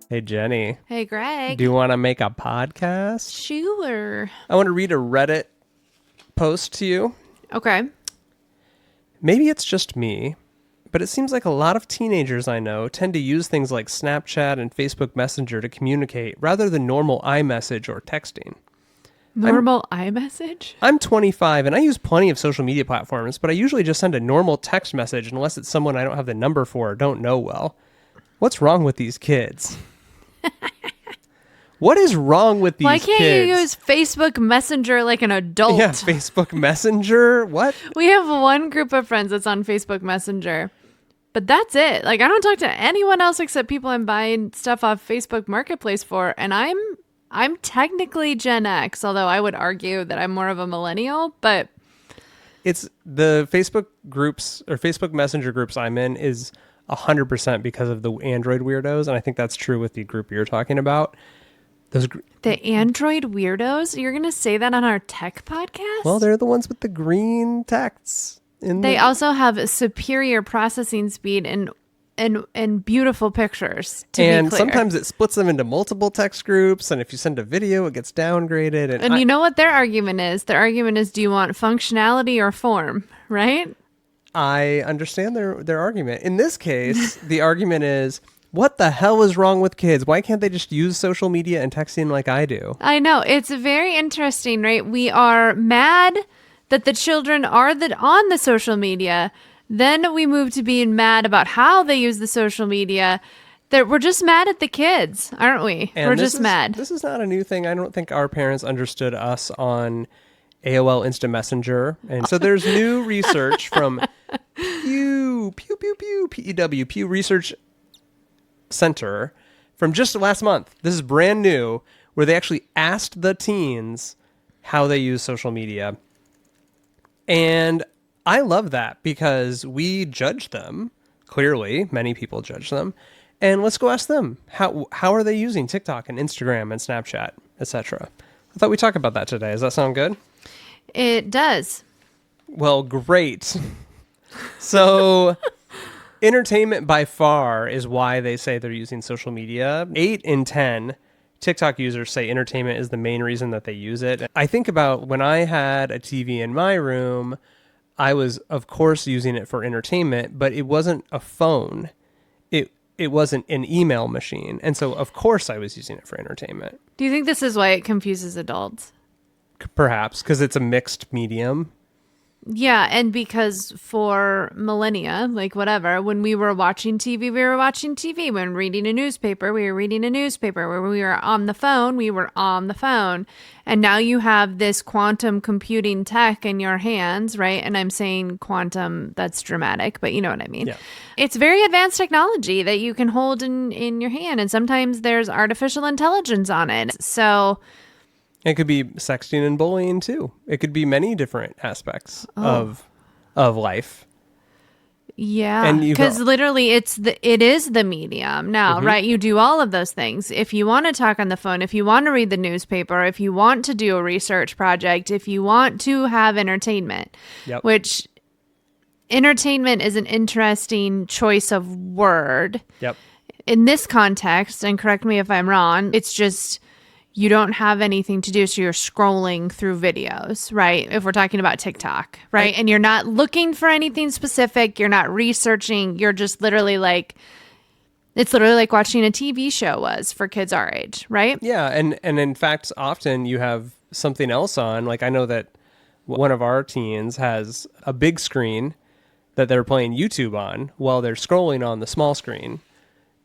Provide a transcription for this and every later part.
Hey, Jenny, Hey, Greg. do you want to make a podcast? Sure. I want to read a Reddit post to you. Okay. Maybe it's just me, but it seems like a lot of teenagers I know tend to use things like Snapchat and Facebook Messenger to communicate rather than normal iMessage or texting. Normal iMessage? I'm 25 and I use plenty of social media platforms, but I usually just send a normal text message unless it's someone I don't have the number for or don't know well. What's wrong with these kids? What is wrong with these Why can't kids? you use Facebook Messenger like an adult? Yeah, Facebook Messenger. What? We have one group of friends that's on Facebook Messenger, but that's it. Like, I don't talk to anyone else except people I'm buying stuff off Facebook Marketplace for, and I'm technically Gen X, although I would argue that I'm more of a millennial, but It's the Facebook groups or Facebook Messenger groups I'm in is 100% because of the Android weirdos, and I think that's true with the group you're talking about. the Android weirdos, you're going to say that on our tech podcast? Well, they're the ones with the green texts. They also have superior processing speed and beautiful pictures, to be and clear. sometimes it splits them into multiple text groups, and if you send a video, it gets downgraded. And you know what their argument is? Their argument is, do you want functionality or form, right? I understand their argument. In this case, the argument is, what the hell is wrong with kids? Why can't they just use social media and texting like I do? I know. It's very interesting, right? We are mad that the children are on the social media. Then we move to being mad about how they use the social media. That we're just mad at the kids, aren't we? And we're this just is- mad. This is not a new thing. I don't think our parents understood us on AOL Instant Messenger. And so there's new research from Pew Research Center from just last month. This is brand new, where they actually asked the teens how they use social media. And I love that because we judge them. Clearly, many people judge them. And let's go ask them, how are they using TikTok and Instagram and Snapchat, etc. I thought we'd talk about that today. Does that sound good? It does. Well, great. So, entertainment by far is why they say they're using social media. 8 in 10 TikTok users say entertainment is the main reason that they use it. I think about when I had a TV in my room, I was, of course, using it for entertainment, but it wasn't a phone. It wasn't an email machine. And so, of course, I was using it for entertainment. Do you think this is why it confuses adults? Perhaps because it's a mixed medium. Yeah, and because for millennia, like whatever, when we were watching TV, we were watching TV. When reading a newspaper, we were reading a newspaper. When we were on the phone, we were on the phone. And now you have this quantum computing tech in your hands, right? And I'm saying quantum, that's dramatic, but you know what I mean. Yeah. It's very advanced technology that you can hold in your hand. And sometimes there's artificial intelligence on it. So It could be sexting and bullying too. It could be many different aspects of life. yeah, And you because go- literally it is the medium now, right? You do all of those things. If you want to talk on the phone, if you want to read the newspaper, if you want to do a research project, if you want to have entertainment, Yep. which entertainment is an interesting choice of word. Yep. In this context, and correct me if I'm wrong, it's just you don't have anything to do, so you're scrolling through videos, right? If we're talking about TikTok, right? And you're not looking for anything specific, you're not researching, you're just literally like, it's literally like watching a TV show was for kids our age, right? Yeah, and in fact, often you have something else on. Like I know that one of our teens has a big screen that they're playing YouTube on while they're scrolling on the small screen.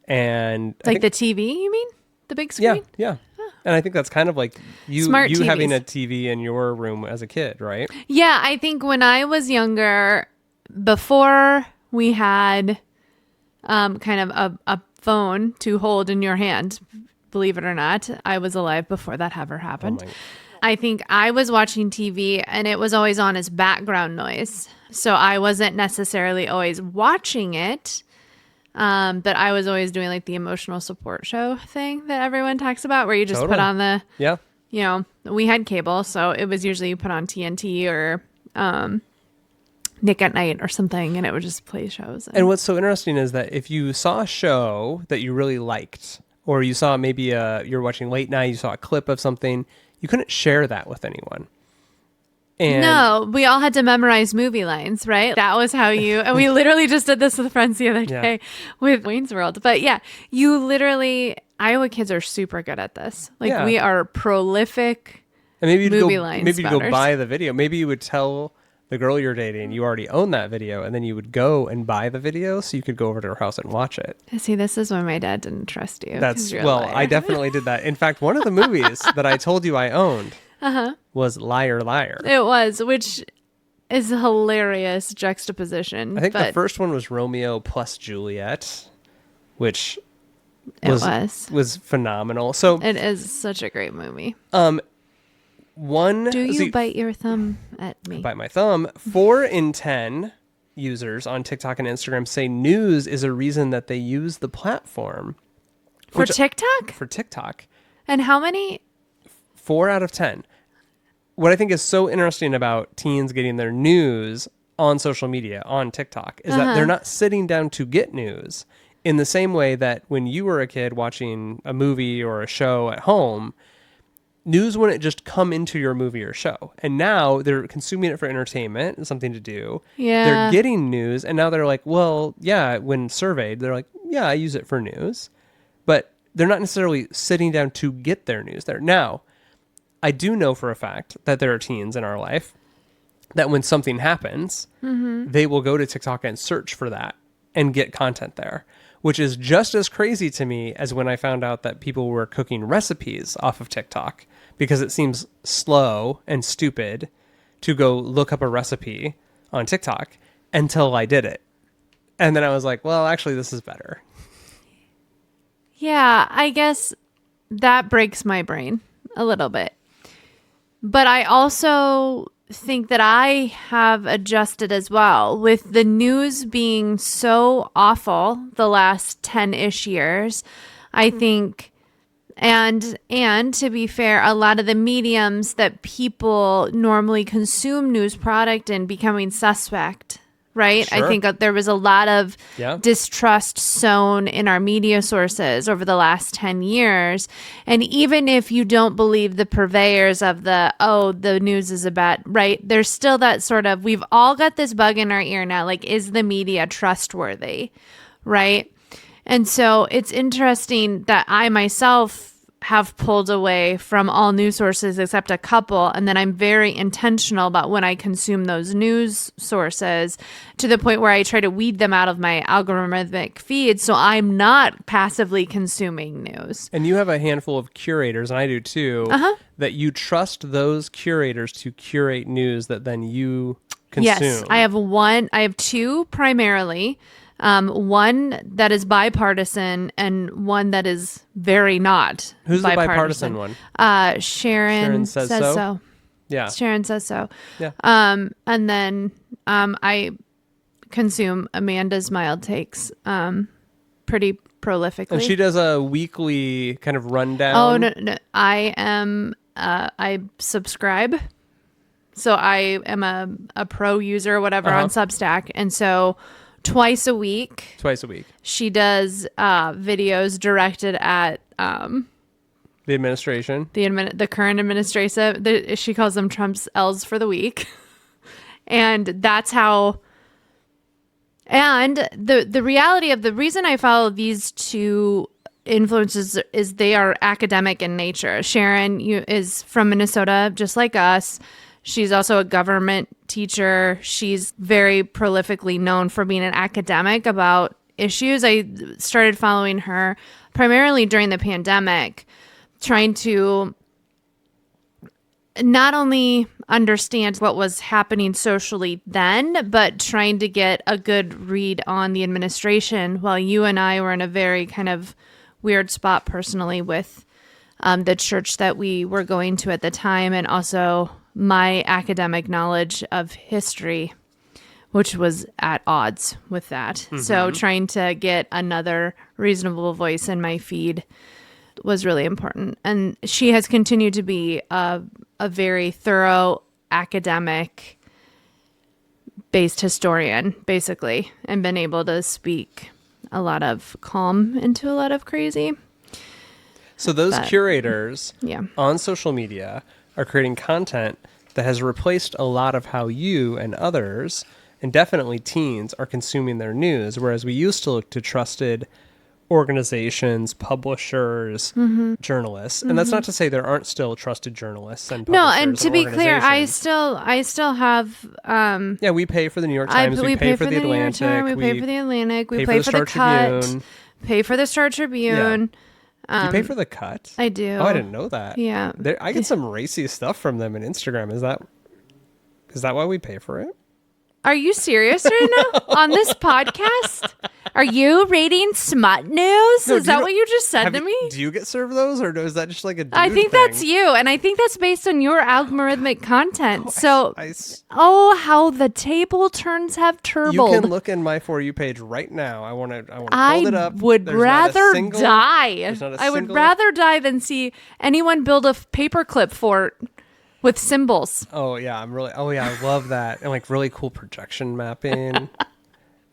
And I Like think- the TV, you mean? The big yeah, screen? yeah. And I think that's kind of like you Smart having TVs. a TV in your room as a kid, right? Yeah, I think when I was younger, before we had kind of a phone to hold in your hand, believe it or not, I was alive before that ever happened. my- I think I was watching TV and it was always on as background noise. So I wasn't necessarily always watching it. But I was always doing like the emotional support show thing that everyone talks about, where you just put Totally. on the, Yeah. you know, we had cable, so it was usually you put on TNT or Nick at Night or something, and it would just play shows. And what's so interesting is that if you saw a show that you really liked or you saw maybe you're watching late night, you saw a clip of something, you couldn't share that with anyone. And No, we all had to memorize movie lines, right? That was how you, and we literally just did this with friends the other day with Wayne's World. But yeah, you literally, Iowa kids are super good at this. Like Yeah. we are prolific. and maybe you'd movie go, line maybe you'd go spouters. buy the video. Maybe you would tell the girl you're dating you already own that video, and then you would go and buy the video so you could go over to her house and watch it. See, this is why my dad didn't trust you. 'cause That's you're a well, liar. I definitely did that. In fact, one of the movies that I told you I owned Uh-huh. was Liar Liar. It was, which is a hilarious juxtaposition. I think but the first one was Romeo plus Juliet, which it was phenomenal. So It is such a great movie. one Do you see, bite your thumb at me? bite my thumb. 4 in 10 users on TikTok and Instagram say news is a reason that they use the platform For which- TikTok? for TikTok. And how many? 4 out of 10. What I think is so interesting about teens getting their news on social media, on TikTok, is that they're not sitting down to get news in the same way that when you were a kid watching a movie or a show at home, news wouldn't just come into your movie or show. And now they're consuming it for entertainment, something to do. Yeah. They're getting news, and now they're like, well, yeah, when surveyed, they're like, yeah, I use it for news. But they're not necessarily sitting down to get their news there. Now, I do know for a fact that there are teens in our life that when something happens, they will go to TikTok and search for that and get content there, which is just as crazy to me as when I found out that people were cooking recipes off of TikTok, because it seems slow and stupid to go look up a recipe on TikTok until I did it. And then I was like, well, actually, this is better. Yeah, I guess that breaks my brain a little bit. But I also think that I have adjusted as well with the news being so awful the last 10-ish years. I think and to be fair, a lot of the mediums that people normally consume news product in becoming suspect, right? Sure. I think there was a lot of Yeah. distrust sown in our media sources over the last 10 years. And even if you don't believe the purveyors of the news is about, right? There's still that sort of, we've all got this bug in our ear now. Like, is the media trustworthy? Right? And so it's interesting that I myself have pulled away from all news sources except a couple. And then I'm very intentional about when I consume those news sources, to the point where I try to weed them out of my algorithmic feed so I'm not passively consuming news. And you have a handful of curators, and I do too, that you trust those curators to curate news that then you consume. Yes, I have two primarily. One that is bipartisan and one that is very not. Who's the bipartisan one? Sharon says says so? so. Yeah. Sharon says so. Yeah. And then I consume Amanda's Mild Takes pretty prolifically. And she does a weekly kind of rundown. Oh no, I subscribe. So I am a pro user or whatever on Substack, and so twice a week Twice a week. she does videos directed at The administration. the current administration. She calls them Trump's L's for the week. And that's how. And the reality of the reason I follow these two influences is they are academic in nature. Sharon is from Minnesota, just like us. She's also a government teacher. She's very prolifically known for being an academic about issues. I started following her primarily during the pandemic, trying to not only understand what was happening socially then, but trying to get a good read on the administration, while you and I were in a very kind of weird spot personally with the church that we were going to at the time, and also my academic knowledge of history, which was at odds with that. So trying to get another reasonable voice in my feed was really important. And she has continued to be a very thorough academic based historian, basically, and been able to speak a lot of calm into a lot of crazy. So those But- curators Yeah. on social media are creating content that has replaced a lot of how you and others, and definitely teens, are consuming their news, whereas we used to look to trusted organizations, publishers, journalists. And that's not to say there aren't still trusted journalists and No, publishers and to be clear, organizations. I still have Yeah, we pay for the New York Times, we pay for the New York Atlantic, Times, we pay for the Atlantic, we pay pay for for the the Star Cut, Tribune. pay for the Star Tribune. Do you pay for the Cut? I do. Oh, I didn't know that. Yeah. I get some racy stuff from them on Instagram. Is that why we pay for it? Are you serious right now on this podcast? Are you reading smut news? No, Is do you that know- what you just said to you- me? Do you get served those, or is that just like a dude I think thing? that's you, and I think that's based on your algorithmic content. I How the table turns have you turbled. can look in my For You page right now. I want to hold it I up. would There's not a rather single- die. there's not a I would single- rather die than see anyone build a paperclip fort with symbols. Oh yeah, I love that, and like really cool projection mapping.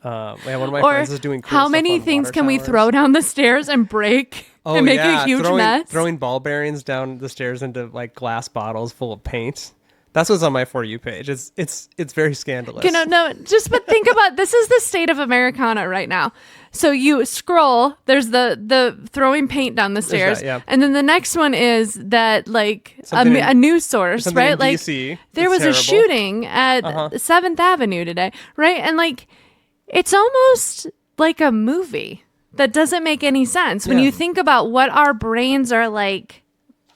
Yeah, one of my Or friends is doing cool how stuff many on things water can we towers. throw down the stairs and break Oh, and make yeah, a huge throwing, mess? Throwing ball bearings down the stairs into like glass bottles full of paint. That's what's on my For You page. It's very scandalous. But think about this is the state of Americana right now. So you scroll, there's the throwing paint down the stairs, that, yeah. and then the next one is that like Something a news source, something right? in Like DC there was that's a terrible. shooting at 7th Avenue today, right? And like it's almost like a movie that doesn't make any sense when Yeah. you think about what our brains are like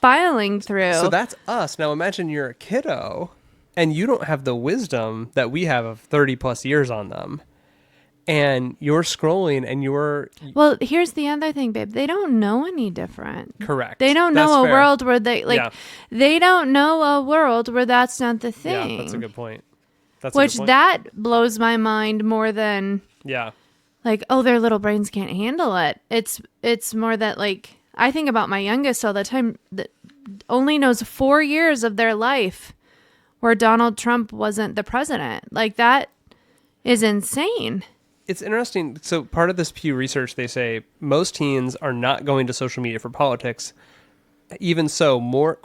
filing through. So that's us. Now imagine you're a kiddo and you don't have the wisdom that we have of 30 plus years on them. And you're scrolling and you're Well, here's the other thing, babe. They don't know any different. correct. They don't That's know a fair. world where Yeah. they don't know a world where that's not the Yeah, thing. that's a good point. Which that blows my mind more than Yeah. like, oh, their little brains can't handle it. It's more that like I think about my youngest all the time that only knows 4 years of their life where Donald Trump wasn't the president. Like that is insane. It's interesting. So part of this Pew research, they say most teens are not going to social media for politics. Even so, more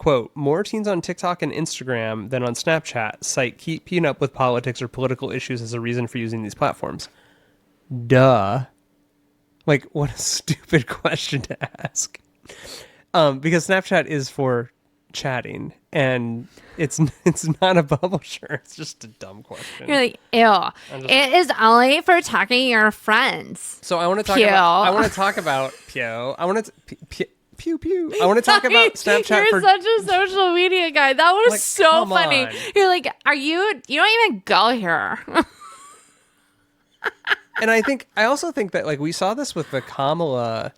teens on TikTok and Instagram than on Snapchat cite keeping up with politics or political issues as a reason for using these platforms. Duh. Like, what a stupid question to ask. Because Snapchat is for chatting, and it's not a publisher. It's just a dumb question. You're like, ew. It is only for talking to your friends. So I want to talk Pew. about. I want to talk about Pew. I want to pew pew. I want to talk about Snapchat You're for. such a social media guy. That was Like, so come funny. on. You're like, you don't even go here. And I also think that like we saw this with the Kamala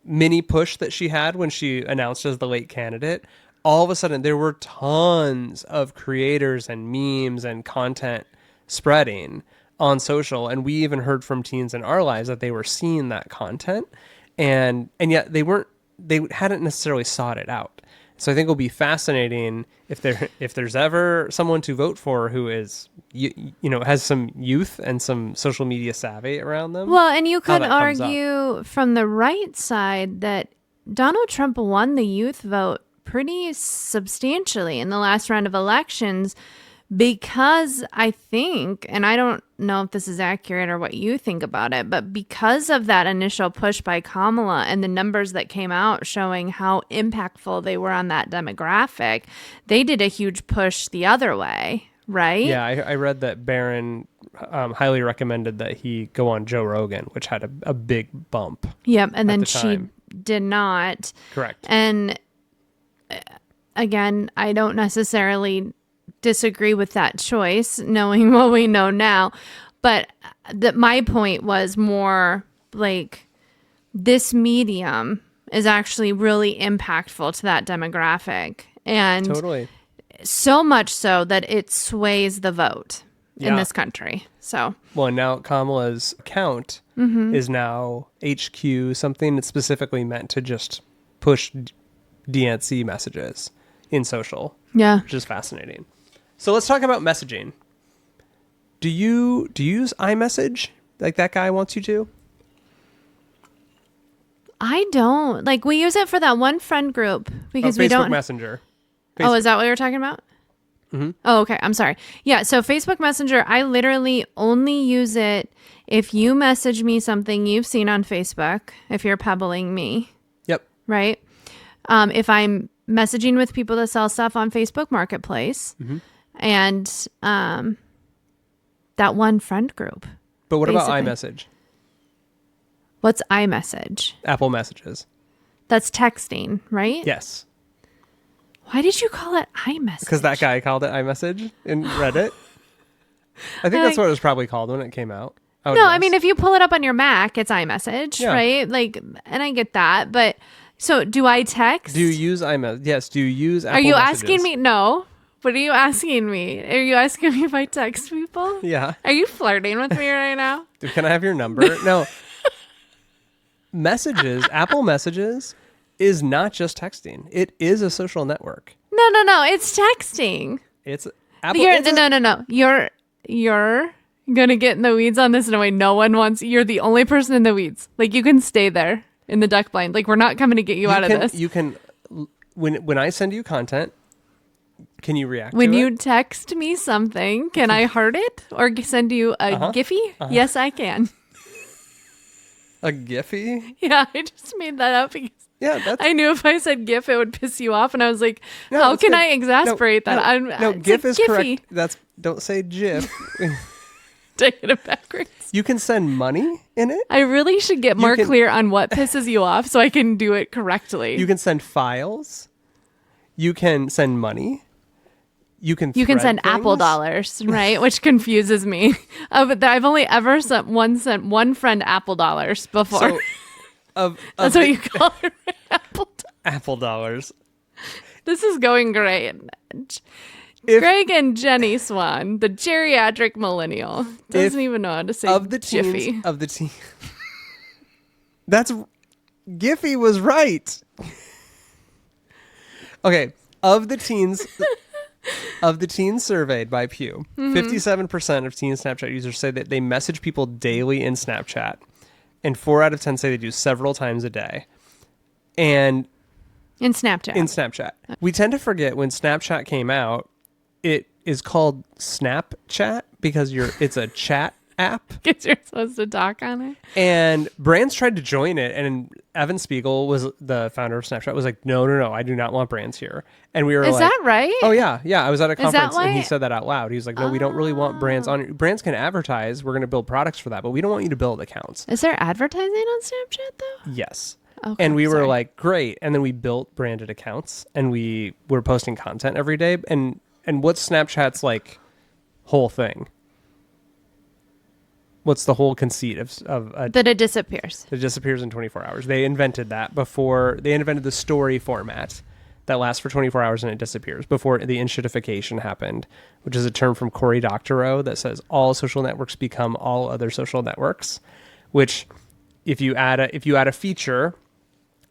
mini push that she had when she announced as the late candidate. All of a sudden, there were tons of creators and memes and content spreading on social, and we even heard from teens in our lives that they were seeing that content, and yet they hadn't necessarily sought it out. So I think it'll be fascinating if there's ever someone to vote for who is has some youth and some social media savvy around them. Well, and you how could that comes up. argue from the right side that Donald Trump won the youth vote pretty substantially in the last round of elections because I think, and I don't know if this is accurate or what you think about it, but because of that initial push by Kamala and the numbers that came out showing how impactful they were on that demographic, they did a huge push the other way, right? Yeah, I read that Barron highly recommended that he go on Joe Rogan, which had a big bump. Yep. And then the she time. did not. Correct. And again, I don't necessarily disagree with that choice, knowing what we know now. But my point was more like this medium is actually really impactful to that demographic. And Totally. so much so that it sways the vote in Yeah. this country. So, Well, now Kamala's account is now HQ, something that's specifically meant to just push DNC messages in social, yeah. which is fascinating. So let's talk about messaging. Do you use iMessage like that guy wants you to? I don't. Like, we use it for that one friend group because we Facebook don't. Messenger. Oh, is that what you're talking about? Mm-hmm. Oh, okay. I'm sorry. Yeah. So Facebook Messenger, I literally only use it if you message me something you've seen on Facebook, if you're pebbling me, Yep. right? If I'm messaging with people that sell stuff on Facebook Marketplace, and that one friend group. But what about Basically. iMessage? What's iMessage? Apple Messages. That's texting, right? Yes. Why did you call it iMessage? Because that guy called it iMessage in Reddit. I think that's what it was probably called when it came out. No, I mean, if you pull it up on your Mac, it's iMessage, Yeah. right? Like, and I get that, but so do I text? Do you use iMessage? Yes. Do you use Apple Are you Messages? asking me? No. What are you asking me? Are you asking me if I text people? Yeah. Are you flirting with me right now? Can I have your number? No. Messages, Apple Messages is not just texting. It is a social network. No. It's texting. It's Apple. No. You're gonna get in the weeds on this in a way no one wants. You're the only person in the weeds. Like, you can stay there in the duck blind. Like, we're not coming to get you out of this. You can, when I send you content, can you react When to you it? text me something, can I heart it or send you a Giphy? Yes, I can. A Giphy? Yeah, I just made that up because Yeah, that's I knew if I said GIF, it would piss you off, and I was like, no, "How that's can good. I exasperate that?" No, it's GIF a is Giphy. correct. Don't say GIF. Taking it backwards. You can send money in it. I really should get more can- clear on what pisses you off so I can do it correctly. You can send files. You can send money. You can You can send thread Apple things. dollars, right? Which confuses me. I've only ever sent one friend Apple dollars before. So, of That's the what you call it, right? Apple dollars. Apple dollars. This is going great. If- Greg and Jenny Swan, the geriatric millennial, doesn't even know how to say Of the Jiffy. teens, of the teen. That's Giphy was right. Okay, of the teens surveyed by Pew, 57% of teen Snapchat users say that they message people daily in Snapchat, and 4 out of 10 say they do several times a day. And In Snapchat. in Snapchat, we tend to forget when Snapchat came out, it is called Snapchat because it's a chat app. Because you're supposed to talk on it. And brands tried to join it, and Evan Spiegel was the founder of Snapchat. Was like, no, I do not want brands here. And we were Is like, that right? oh yeah. I was at a Is that conference and he why- said that out loud. He was like, no, we don't really want brands on it. Brands can advertise. We're going to build products for that, but we don't want you to build accounts. Is there advertising on Snapchat though? Yes. Okay, And we were sorry. like, great. And then we built branded accounts, and we were posting content every day. And what's Snapchat's like whole thing? What's the whole conceit of a That it disappears. It disappears in 24 hours. They invented that before they invented the story format that lasts for 24 hours and it disappears before the enshittification happened, which is a term from Cory Doctorow that says all social networks become all other social networks, which if you add a feature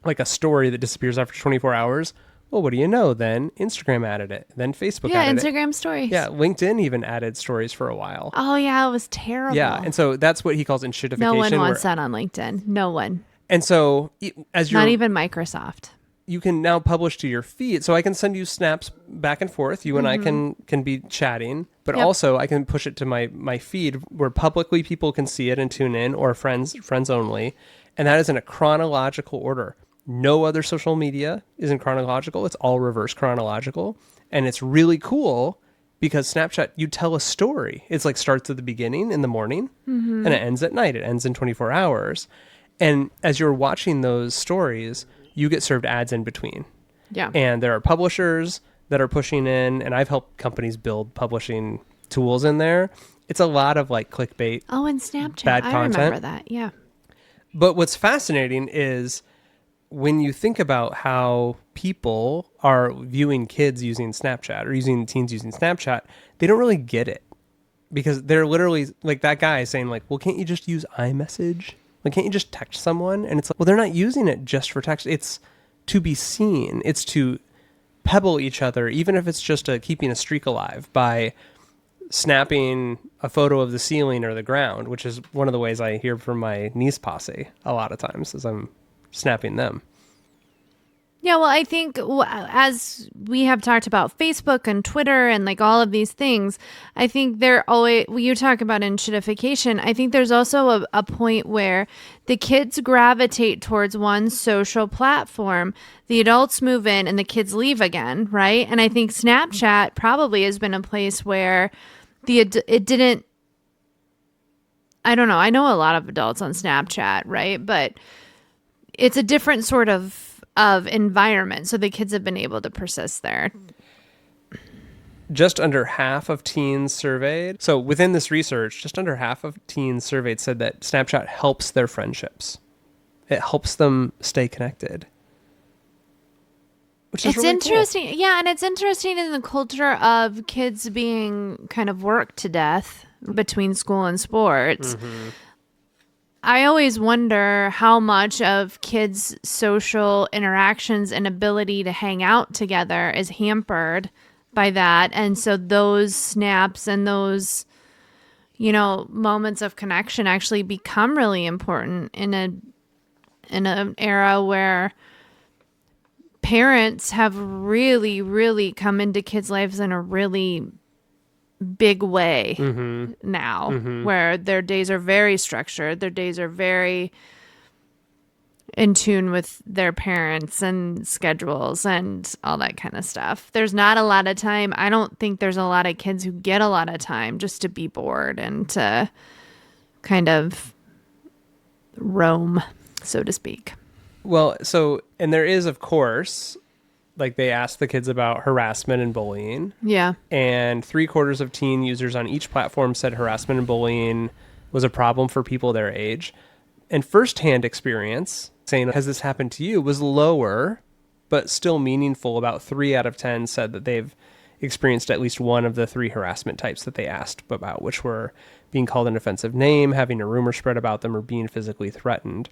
like a story that disappears after 24 hours, well, what do you know? Then Instagram added it. Then Facebook Yeah, added it. Instagram stories. Yeah, LinkedIn even added stories for a while. Oh yeah, it was terrible. Yeah, and so that's what he calls enshittification. no one where- wants that on LinkedIn. No one. And so as you're Not even Microsoft. you can now publish to your feed. So I can send you snaps back and forth. You and I can be chatting, but Yep. also I can push it to my feed where publicly people can see it and tune in, or friends only. And that is in a chronological order. No other social media is in chronological. It's all reverse chronological. And it's really cool because Snapchat, you tell a story. It's like starts at the beginning in the morning and it ends at night. It ends in 24 hours. And as you're watching those stories, you get served ads in between. Yeah. And there are publishers that are pushing in, and I've helped companies build publishing tools in there. It's a lot of like clickbait. Oh, and Snapchat. Bad I content. remember that. Yeah. But what's fascinating is when you think about how people are viewing kids using Snapchat or using teens using Snapchat, they don't really get it because they're literally like that guy saying like, well, can't you just use iMessage? Like, can't you just text someone? And it's like, well, they're not using it just for text. It's to be seen. It's to pebble each other, even if it's just keeping a streak alive by snapping a photo of the ceiling or the ground, which is one of the ways I hear from my niece posse a lot of times as I'm snapping them. Yeah, well, I think as we have talked about Facebook and Twitter and like all of these things, I think they're always, when you talk about enshittification, I think there's also a point where the kids gravitate towards one social platform, the adults move in and the kids leave again, right? And I think Snapchat probably has been a place where it didn't, I don't know, I know a lot of adults on Snapchat, right? But it's a different sort of environment, so the kids have been able to persist there. Just under half of teens surveyed. So within this research, just under half of teens surveyed said that Snapchat helps their friendships. It helps them stay connected. Which is It's really interesting. cool. Yeah, and it's interesting in the culture of kids being kind of worked to death between school and sports. I always wonder how much of kids' social interactions and ability to hang out together is hampered by that. And so those snaps and those, moments of connection actually become really important in an era where parents have really, really come into kids' lives in a really big way now, where their days are very structured, their days are very in tune with their parents and schedules and all that kind of stuff. There's not a lot of time. I don't think there's a lot of kids who get a lot of time just to be bored and to kind of roam, so to speak. Well, and there is, of course, like they asked the kids about harassment and bullying. Yeah. And 3/4 of teen users on each platform said harassment and bullying was a problem for people their age. And firsthand experience, saying, has this happened to you, was lower, but still meaningful. About 3 out of 10 said that they've experienced at least one of the 3 harassment types that they asked about, which were being called an offensive name, having a rumor spread about them, or being physically threatened.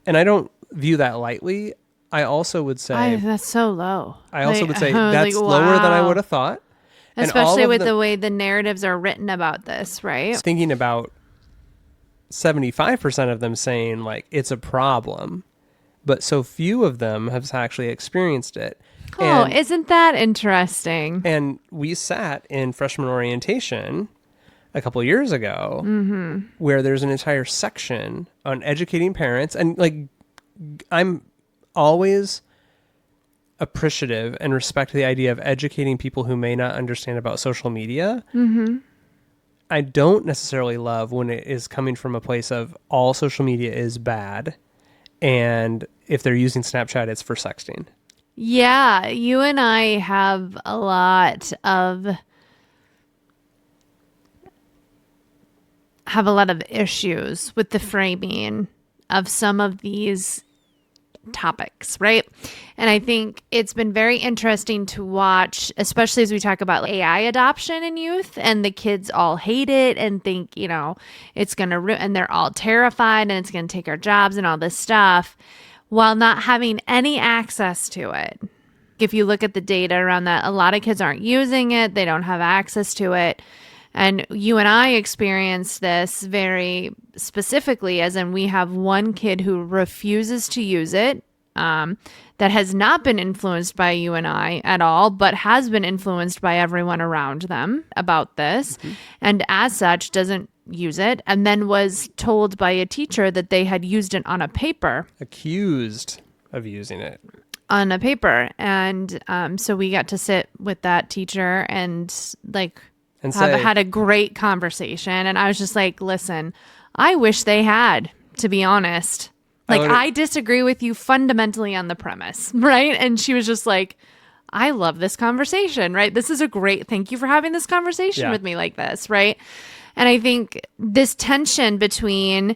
And I don't view that lightly. I also would say that's so low. I also would say that's lower than I would have thought. Especially with the way the narratives are written about this, right? Thinking about 75% of them saying like it's a problem, but so few of them have actually experienced it. Oh, isn't that interesting? And we sat in freshman orientation a couple of years ago where there's an entire section on educating parents. And like, I'm always appreciative and respect the idea of educating people who may not understand about social media. I don't necessarily love when it is coming from a place of all social media is bad, and if they're using Snapchat, it's for sexting. Yeah, you and I have a lot of issues with the framing of some of these topics, right? And I think it's been very interesting to watch, especially as we talk about AI adoption in youth, and the kids all hate it and think, it's going to and they're all terrified and it's going to take our jobs and all this stuff, while not having any access to it. If you look at the data around that, a lot of kids aren't using it. They don't have access to it. And you and I experienced this very specifically, as in we have one kid who refuses to use it, that has not been influenced by you and I at all, but has been influenced by everyone around them about this. And as such, doesn't use it, and then was told by a teacher that they had used it on a paper. Accused of using it. On a paper. And so we got to sit with that teacher and had a great conversation. And I was just like, listen, I wish they had, to be honest. I disagree with you fundamentally on the premise, right? And she was just like, I love this conversation, right? This is a great, thank you for having this conversation with me like this, right? And I think this tension between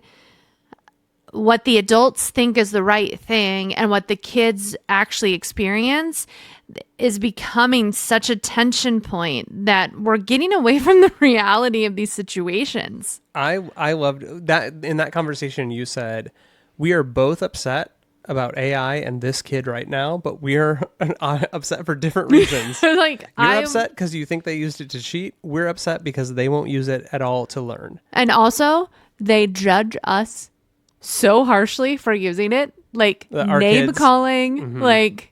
what the adults think is the right thing and what the kids actually experience is becoming such a tension point that we're getting away from the reality of these situations. I loved that in that conversation you said, we are both upset about AI and this kid right now, but we're upset for different reasons. You're upset because you think they used it to cheat. We're upset because they won't use it at all to learn. And also, they judge us so harshly for using it. like Our name kids. calling, like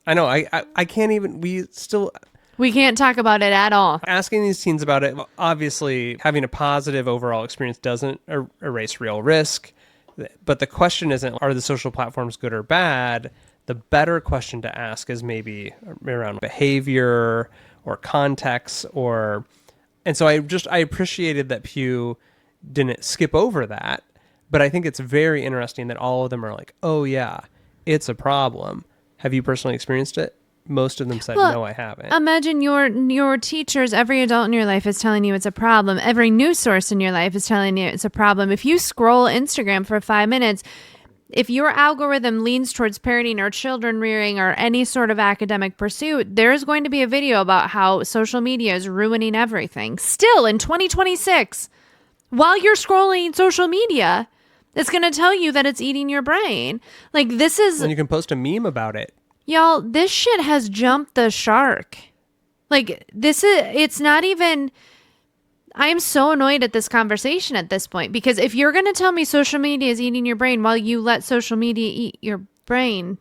I know. I can't even. we can't talk about it at all. Asking these teens about it. Obviously, having a positive overall experience doesn't erase real risk. But the question isn't, are the social platforms good or bad? The better question to ask is maybe around behavior or context and so I appreciated that Pew didn't skip over that, but I think it's very interesting that all of them are like, oh yeah, it's a problem. Have you personally experienced it? Most of them said, Well, no, I haven't. Imagine your teachers, every adult in your life is telling you it's a problem. Every news source in your life is telling you it's a problem. If you scroll Instagram for 5 minutes, if your algorithm leans towards parenting or children rearing or any sort of academic pursuit, there's going to be a video about how social media is ruining everything. Still in 2026, while you're scrolling social media, it's going to tell you that it's eating your brain. Like this is, And you can post a meme about it. y'all, this shit has jumped the shark. Like it's not even, I am so annoyed at this conversation at this point, because if you're going to tell me social media is eating your brain while you let social media eat your brain,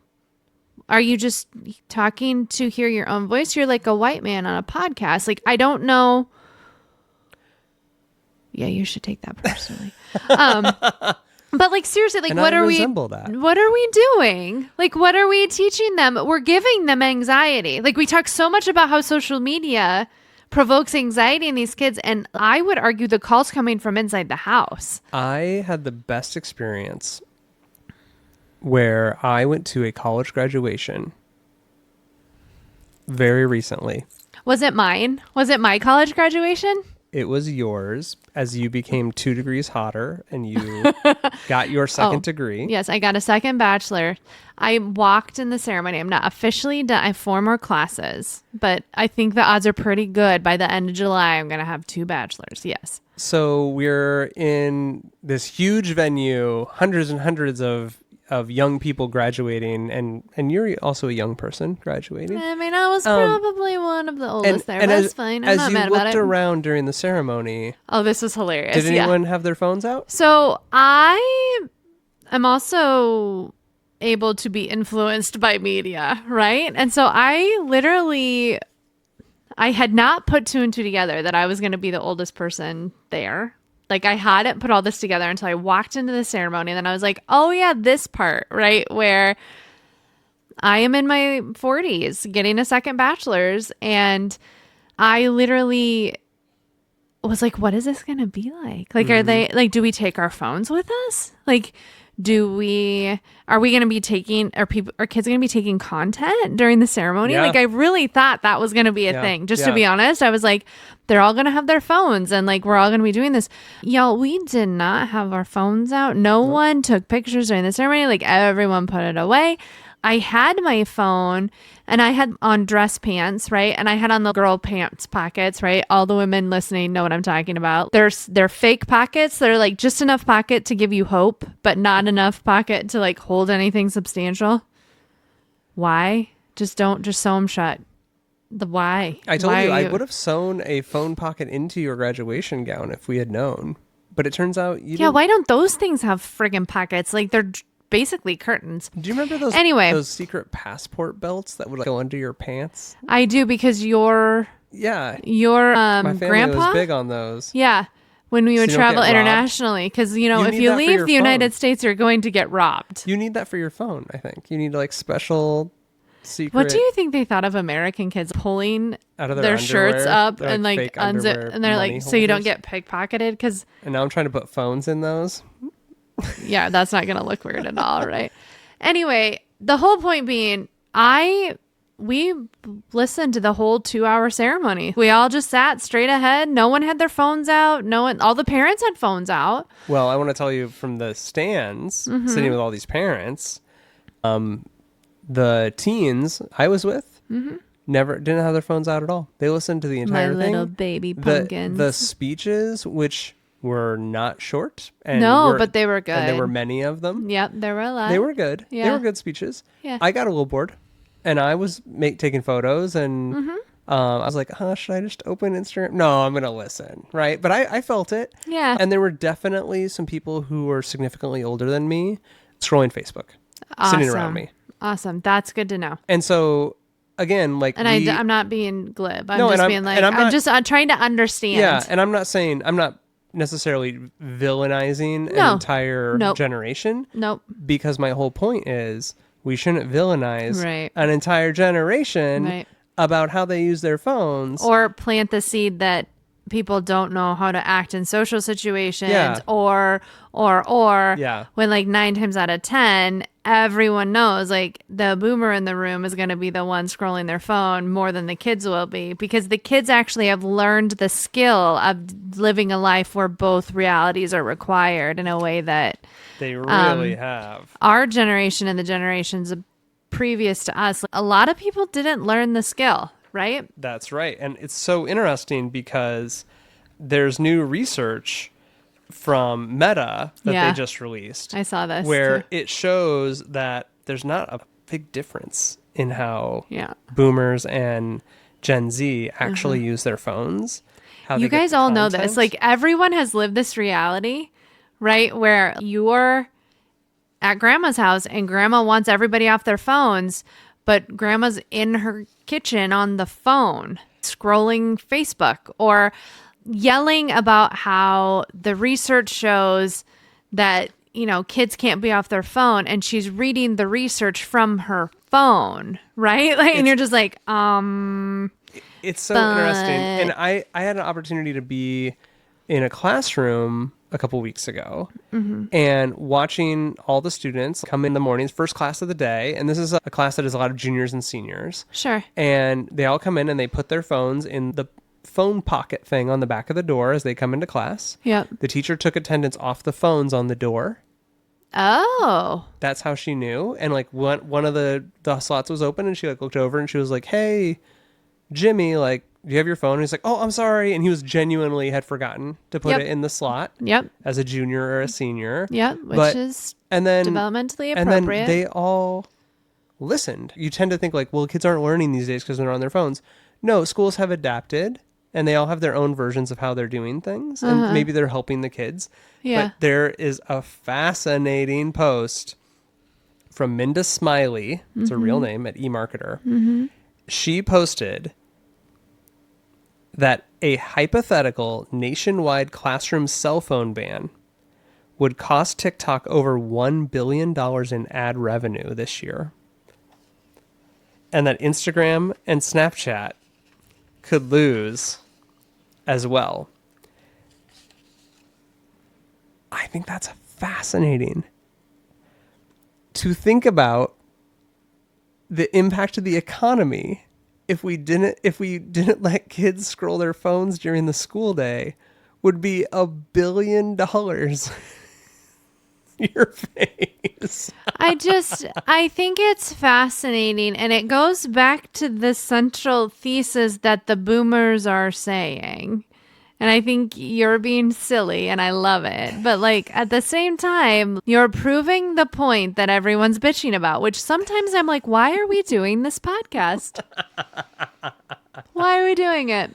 are you just talking to hear your own voice? You're like a white man on a podcast. Like, I don't know. Yeah, you should take that personally. But like seriously, like And what I are resemble that. what are we doing? Like what are we teaching them? We're giving them anxiety. Like we talk so much about how social media provokes anxiety in these kids, and I would argue the call's coming from inside the house. I had the best experience where I went to a college graduation very recently. Was it mine? Was it my college graduation? It was yours as you became 2 degrees hotter and you got your second degree. Yes, I got a second bachelor. I walked in the ceremony. I'm not officially done. I have 4 more classes, but I think the odds are pretty good. By the end of July, I'm going to have 2 bachelors. Yes. So we're in this huge venue, hundreds and hundreds of young people graduating, and you're also a young person graduating. I mean, I was probably one of the oldest there, but that's fine. I'm not mad about it. As you looked around during the ceremony, Oh, this was hilarious. did anyone have their phones out? So I am also able to be influenced by media, right? And so I had not put 2 and 2 together that I was going to be the oldest person there. Like I hadn't put all this together until I walked into the ceremony. And then I was like, oh yeah, this part, right? Where I am in my 40s getting a second bachelor's. And I literally was like, what is this going to be like? Like, are they like, do we take our phones with us? Like, are we going to be taking, are kids going to be taking content during the ceremony? Yeah. Like, I really thought that was going to be a thing. Just to be honest, I was like, they're all going to have their phones and like, we're all going to be doing this. Y'all, we did not have our phones out. No one took pictures during the ceremony. Like everyone put it away. I had my phone and I had on dress pants, right? And I had on the girl pants pockets, right? All the women listening know what I'm talking about. They're fake pockets. They're like just enough pocket to give you hope, but not enough pocket to like hold anything substantial. Why? Just sew them shut. The why? I told Why you are I would have sewn a phone pocket into your graduation gown if we had known. But it turns out you Yeah, didn't. why don't those things have friggin' pockets? Like they're basically curtains. Do you remember those those secret passport belts that would like, go under your pants? I do, because your Yeah. My family grandpa was big on those. Yeah. When we would So you don't travel get robbed? internationally. Because, You if need you that for leave your the United phone. States, you're going to get robbed. You need that for your phone, I think. You need like special secret What do you think they thought of American kids pulling out of their shirts underwear? up They're and like fake unzip? underwear And they're money like, so you don't holders. get pickpocketed? Because, And now I'm trying to put phones in those. yeah, that's not going to look weird at all, right? Anyway, the whole point being, we listened to the whole 2-hour ceremony. We all just sat straight ahead. No one had their phones out. All the parents had phones out. Well, I want to tell you from the stands, Mm-hmm. sitting with all these parents, the teens I was with didn't have their phones out at all. They listened to the My entire thing. little baby pumpkins. The speeches, which were not short, and No, but they were good. and there were many of them. Yep, there were a lot. They were good. They Yeah. were good speeches. Yeah. I got a little bored, and I was taking photos, and Mm-hmm. I was like, should I just open Instagram? No, I'm gonna listen, right? But I felt it. Yeah. And there were definitely some people who were significantly older than me, scrolling Facebook, sitting around me. Awesome. That's good to know. And so again, like, And I'm not being glib. I'm No, just and being like, and I'm just trying to understand. yeah, and I'm not necessarily villainizing No. an entire Nope. generation, Nope. because my whole point is we shouldn't villainize Right. an entire generation Right. about how they use their phones. Or plant the seed that people don't know how to act in social situations, Yeah. or Yeah. when like 9 times out of 10 everyone knows like the boomer in the room is going to be the one scrolling their phone more than the kids will be, because the kids actually have learned the skill of living a life where both realities are required in a way that They really have. our generation and the generations previous to us, a lot of people didn't learn the skill, right? That's right. And it's so interesting because there's new research from Meta that Yeah. they just released, I saw this where too. it shows that there's not a big difference in how Yeah. boomers and Gen Z actually use their phones. How You they get guys the all know this. content. Like everyone has lived this reality, right? Where you're at grandma's house and grandma wants everybody off their phones, but grandma's in her kitchen on the phone, scrolling Facebook or yelling about how the research shows that, you know, kids can't be off their phone, and she's reading the research from her phone, right? Like, and you're just like, It's so interesting. And I had an opportunity to be in a classroom a couple weeks ago and watching all the students come in the mornings, first class of the day. And this is a class that is a lot of juniors and seniors. sure. And they all come in and they put their phones in the phone pocket thing on the back of the door as they come into class. Yep. The teacher took attendance off the phones on the door. Oh, That's how she knew. And like one of the slots was open and she like looked over and she was like, "Hey, Jimmy, like, do you have your phone?" And he's like, "Oh, I'm sorry." And he was genuinely had forgotten to put Yep. it in the slot yep. as a junior or a senior. Yep. Which But- is And then developmentally and then appropriate. they all listened. You tend to think like, well, kids aren't learning these days because they're on their phones. No, schools have adapted and they all have their own versions of how they're doing things. And maybe they're helping the kids. Yeah. But there is a fascinating post from Minda Smiley. It's a real name at eMarketer. She posted that a hypothetical nationwide classroom cell phone ban would cost TikTok over $1 billion in ad revenue this year. And that Instagram and Snapchat could lose as well. I think that's fascinating to think about the impact of the economy if we didn't let kids scroll their phones during the school day would be $1 billion your face. I think it's fascinating, and it goes back to the central thesis that the boomers are saying. And I think you're being silly and I love it. But like at the same time, you're proving the point that everyone's bitching about, which sometimes I'm like, why are we doing this podcast? Why are we doing it?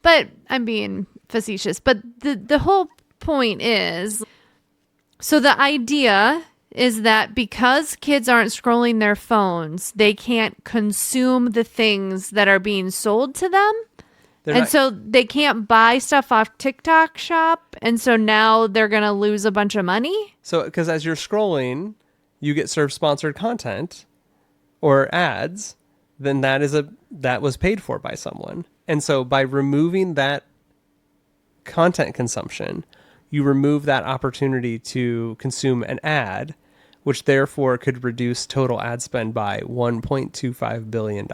But I'm being facetious. But the whole point is, so the idea is that because kids aren't scrolling their phones, they can't consume the things that are being sold to them. So they can't buy stuff off TikTok shop. And so now they're going to lose a bunch of money. So, because as you're scrolling, you get served sponsored content or ads, then that was paid for by someone. And so by removing that content consumption, you remove that opportunity to consume an ad, which therefore could reduce total ad spend by $1.25 billion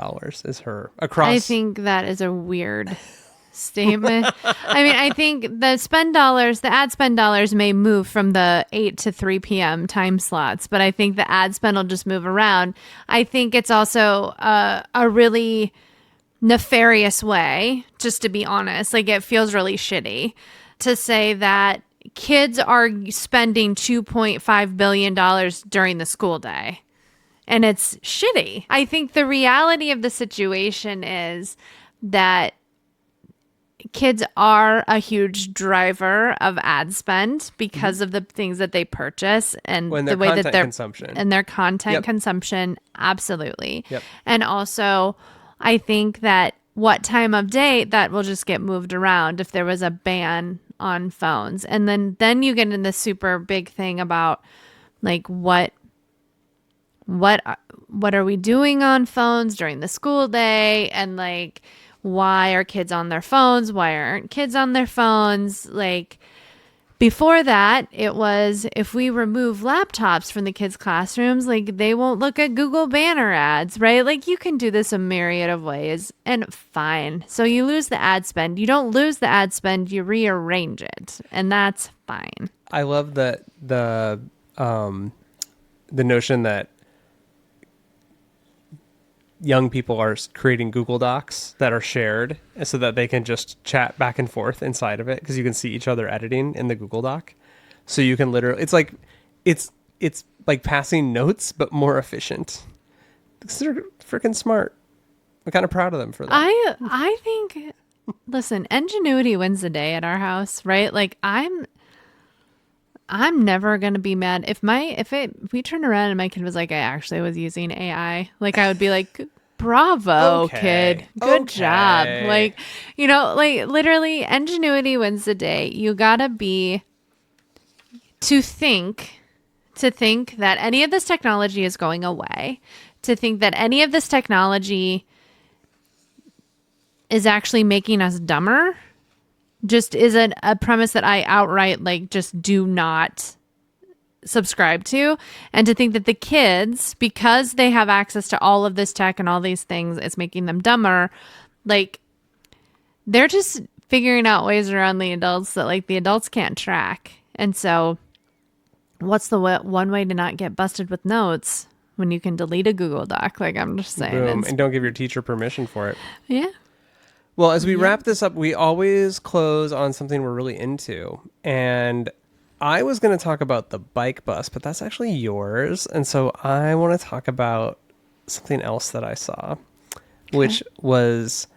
is her across. I think that is a weird statement. I mean, I think the ad spend dollars may move from the 8 to 3 p.m. time slots, but I think the ad spend will just move around. I think it's also a really nefarious way, just to be honest. Like, it feels really shitty to say that kids are spending $2.5 billion during the school day. And it's shitty. I think the reality of the situation is that kids are a huge driver of ad spend because of the things that they purchase and When the their way that content they're consumption. and their content Yep. consumption. Absolutely. Yep. And also, I think that what time of day that will just get moved around if there was a ban on phones. And then you get in this super big thing about like what are we doing on phones during the school day, and like why are kids on their phones, why aren't kids on their phones. Like before that, it was if we remove laptops from the kids' classrooms, like they won't look at Google banner ads, right? Like you can do this a myriad of ways and fine. So you lose the ad spend. You don't lose the ad spend, you rearrange it, and that's fine. I love that the notion that young people are creating Google Docs that are shared so that they can just chat back and forth inside of it, because you can see each other editing in the Google Doc. So you can literally, it's like passing notes, but more efficient. They're freaking smart. I'm kind of proud of them for that. I think, listen, ingenuity wins the day at our house, right? Like I'm never gonna be mad if we turned around and my kid was like, I actually was using AI. Like I would be like, bravo, Okay. kid, good job. Okay. Like, you know, like literally, ingenuity wins the day. You gotta be to think that any of this technology is going away, to think that any of this technology is actually making us dumber, just isn't a premise that I outright like just do not subscribe to. And to think that the kids, because they have access to all of this tech and all these things, it's making them dumber. Like they're just figuring out ways around the adults that like the adults can't track. And so what's the one way to not get busted with notes when you can delete a Google Doc? Like I'm just saying. Boom. And don't give your teacher permission for it. Yeah. Well, as we wrap this up, we always close on something we're really into. And I was going to talk about the bike bus, but that's actually yours. And so I want to talk about something else that I saw, which was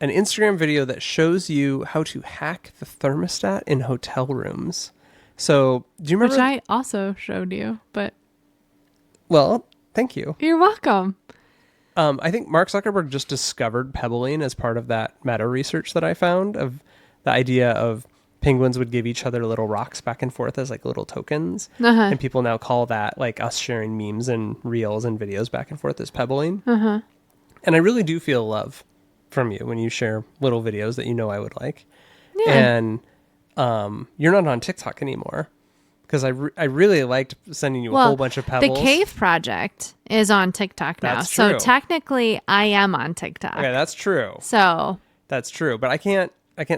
an Instagram video that shows you how to hack the thermostat in hotel rooms. So do you remember? Which I also showed you, but Well, thank you. you're welcome. I think Mark Zuckerberg just discovered pebbling as part of that meta research that I found, of the idea of penguins would give each other little rocks back and forth as like little tokens. Uh-huh. And people now call that, like us sharing memes and reels and videos back and forth, as pebbling. Uh-huh. And I really do feel love from you when you share little videos that you know I would like. Yeah. And you're not on TikTok anymore, because I really liked sending you a whole bunch of pebbles. The Cave Project is on TikTok now. That's So true. technically I am on TikTok. Okay, that's true. So That's true. But I can't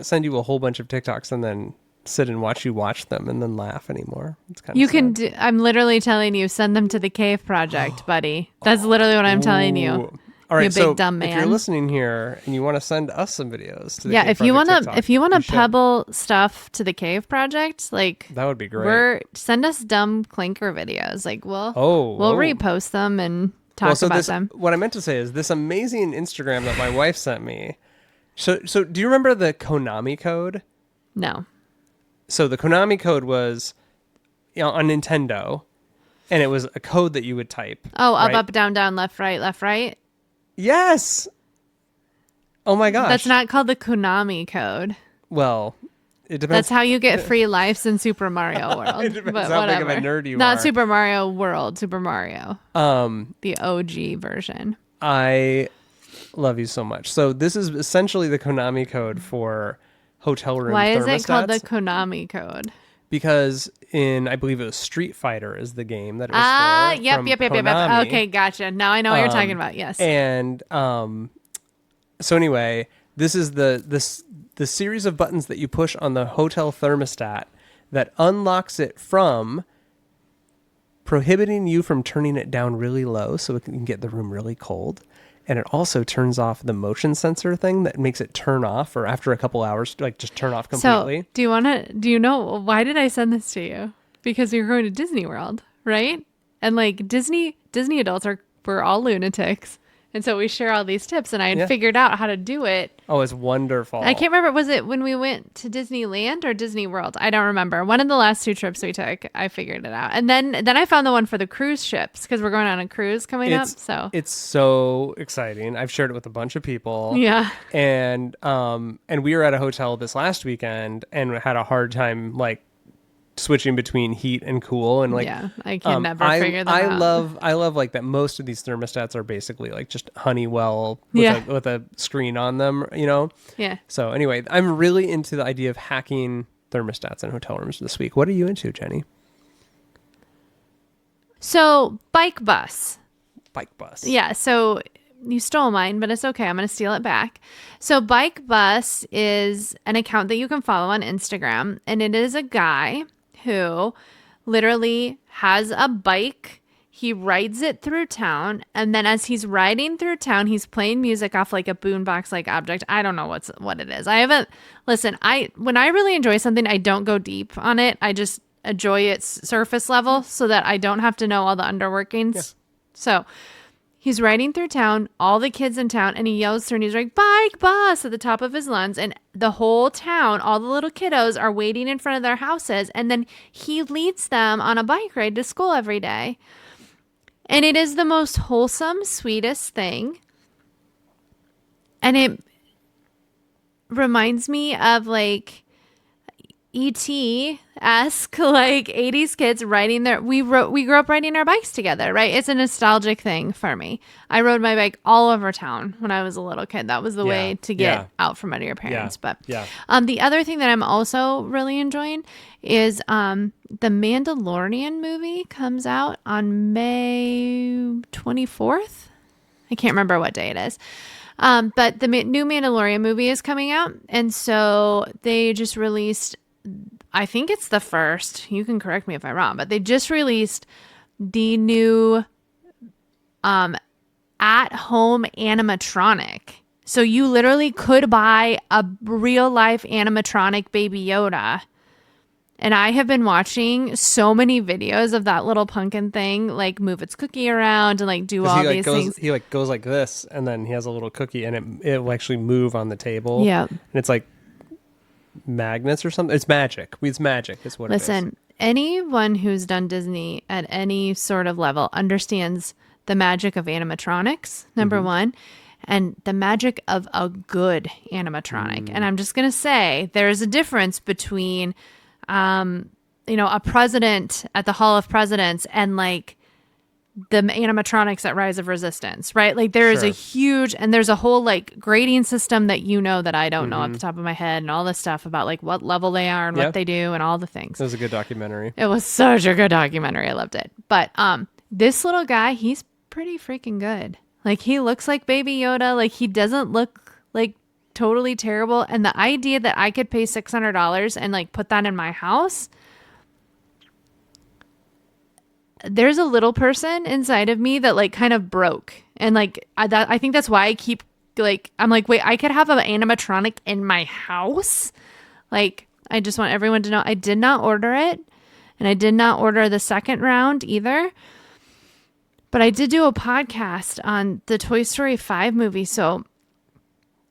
send you a whole bunch of TikToks and then sit and watch you watch them and then laugh anymore. It's kind of you can do, I'm literally telling you, send them to the Cave Project, buddy. That's literally what I'm telling you. All right, You big so dumb if you're man. listening here and you want to send us some videos to the Yeah, Cave if you Project want to TikTok, if you want you to should. pebble stuff to the Cave Project, like That would be great. send us dumb clinker videos. Like we'll Oh, repost them and talk so about this, them. what I meant to say is this amazing Instagram that my wife sent me. So do you remember the Konami code? No. So the Konami code was, you know, on Nintendo, and it was a code that you would type. Oh, up, right? up, down, down, left, right. Yes. Oh my gosh. That's not called the Konami code. Well, it depends. That's how you get free lives in Super Mario World. It depends but how big of whatever. a nerd you Not are. Super Mario World, Super Mario. The OG version. I love you so much. So this is essentially the Konami code for hotel room Why thermostats. is it called the Konami code? Because I believe it was Street Fighter is the game that it was for. Yep. from Yep. Konami. Okay, gotcha. Now I know what you're talking about. Yes. And so anyway, this is the series of buttons that you push on the hotel thermostat that unlocks it from prohibiting you from turning it down really low so it can get the room really cold. And it also turns off the motion sensor thing that makes it turn off, or after a couple hours, like just turn off completely. So, do you know why did I send this to you? Because we were going to Disney World, right? And like Disney adults we're all lunatics. And so we share all these tips, and I had Yeah. figured out how to do it. Oh, it's wonderful. I can't remember, was it when we went to Disneyland or Disney World? I don't remember. One of the last 2 trips we took, I figured it out. And then I found the one for the cruise ships because we're going on a cruise coming up. So It's so exciting. I've shared it with a bunch of people. yeah. And we were at a hotel this last weekend and had a hard time like switching between heat and cool, and like Yeah, I can never figure that I out. I love like that most of these thermostats are basically like just Honeywell Yeah. with a screen on them, you know. Yeah. So anyway, I'm really into the idea of hacking thermostats in hotel rooms this week. What are you into, Jenny? So bike bus. Bike bus. Yeah, so you stole mine, but it's okay. I'm going to steal it back. So Bike Bus is an account that you can follow on Instagram, and it is a guy who literally has a bike. He rides it through town, and then as he's riding through town, he's playing music off like a boombox like object. I don't know what it is. I haven't listen, when I really enjoy something, I don't go deep on it. I just enjoy its surface level so that I don't have to know all the underworkings. Yeah. So he's riding through town, all the kids in town, and he yells through and he's like, "Bike bus," at the top of his lungs. And the whole town, all the little kiddos are waiting in front of their houses. And then he leads them on a bike ride to school every day. And it is the most wholesome, sweetest thing. And it reminds me of like ET-esque, like 80s kids riding their we grew up riding our bikes together, right? It's a nostalgic thing for me. I rode my bike all over town when I was a little kid. That was the way to get out from under your parents. But the other thing that I'm also really enjoying is the Mandalorian movie comes out on May 24th. I can't remember what day it is. But the new Mandalorian movie is coming out. And so they just released, I think it's the first, you can correct me if I'm wrong, but they just released the new at-home animatronic. So you literally could buy a real-life animatronic Baby Yoda. And I have been watching so many videos of that little pumpkin thing, like move its cookie around and like do all these things. He like goes like this, and then he has a little cookie, and it will actually move on the table. Yeah, and it's like magnets or something. It's magic. It's magic. Is what it is. Listen, anyone who's done Disney at any sort of level understands the magic of animatronics. Number one. And the magic of a good animatronic. And I'm just gonna say there's a difference between a president at the Hall of Presidents and like the animatronics at Rise of Resistance, right? Like there is a huge, and there's a whole like grading system that that I don't know at the top of my head, and all this stuff about like what level they are and what they do and all the things. It was a good documentary. It was such a good documentary. I loved it. But this little guy, he's pretty freaking good. Like he looks like Baby Yoda. Like he doesn't look like totally terrible. And the idea that I could pay $600 and like put that in my house, there's a little person inside of me that like kind of broke. And like I think that's why I keep like, I'm like, wait, I could have an animatronic in my house. Like, I just want everyone to know I did not order it, and I did not order the second round either. But I did do a podcast on the Toy Story 5 movie. So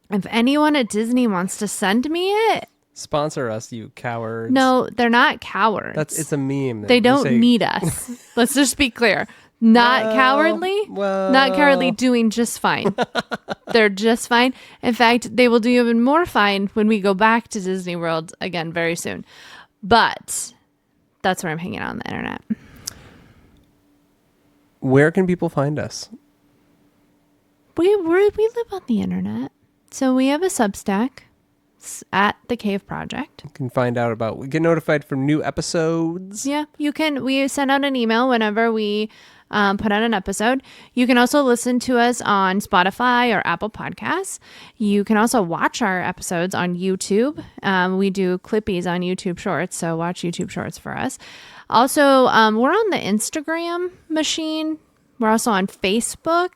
if anyone at Disney wants to send me it, sponsor us, you cowards. No, they're not cowards. It's a meme. They don't need us. Let's just be clear. Not cowardly. Not cowardly, doing just fine. They're just fine. In fact, they will do even more fine when we go back to Disney World again very soon. But that's where I'm hanging out on the internet. Where can people find us? We live on the internet. So we have a Substack at The Cave Project. You can find out we get notified from new episodes. Yeah, you can. We send out an email whenever we put out an episode. You can also listen to us on Spotify or Apple Podcasts. You can also watch our episodes on YouTube. We do clippies on YouTube Shorts, so watch YouTube Shorts for us. Also, we're on the Instagram machine. We're also on Facebook.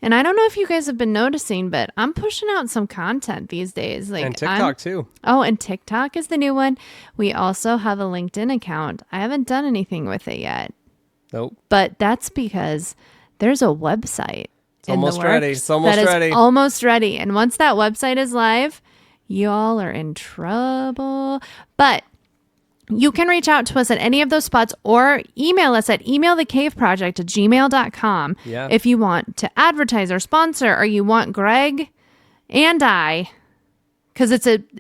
And I don't know if you guys have been noticing, but I'm pushing out some content these days. And TikTok too. Oh, and TikTok is the new one. We also have a LinkedIn account. I haven't done anything with it yet. Nope. But that's because there's a website. in the almost ready. works. It's almost That is ready. almost ready. And once that website is live, y'all are in trouble. But you can reach out to us at any of those spots or email us at emailthecaveproject@gmail.com Yeah. if you want to advertise or sponsor, or you want Greg and I, because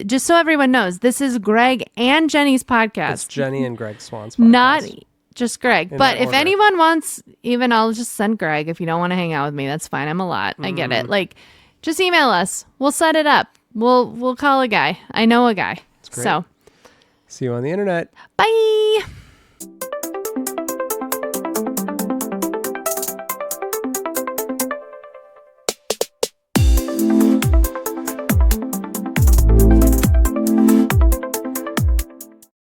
just so everyone knows, this is Greg and Jenny's podcast. It's Jenny and Greg Swan's podcast. Not just Greg. In But that if order. anyone wants, even I'll just send Greg. If you don't want to hang out with me, that's fine. I'm a lot. I get it. Like, just email us. We'll set it up. We'll call a guy. I know a guy. great. So See you on the internet. bye.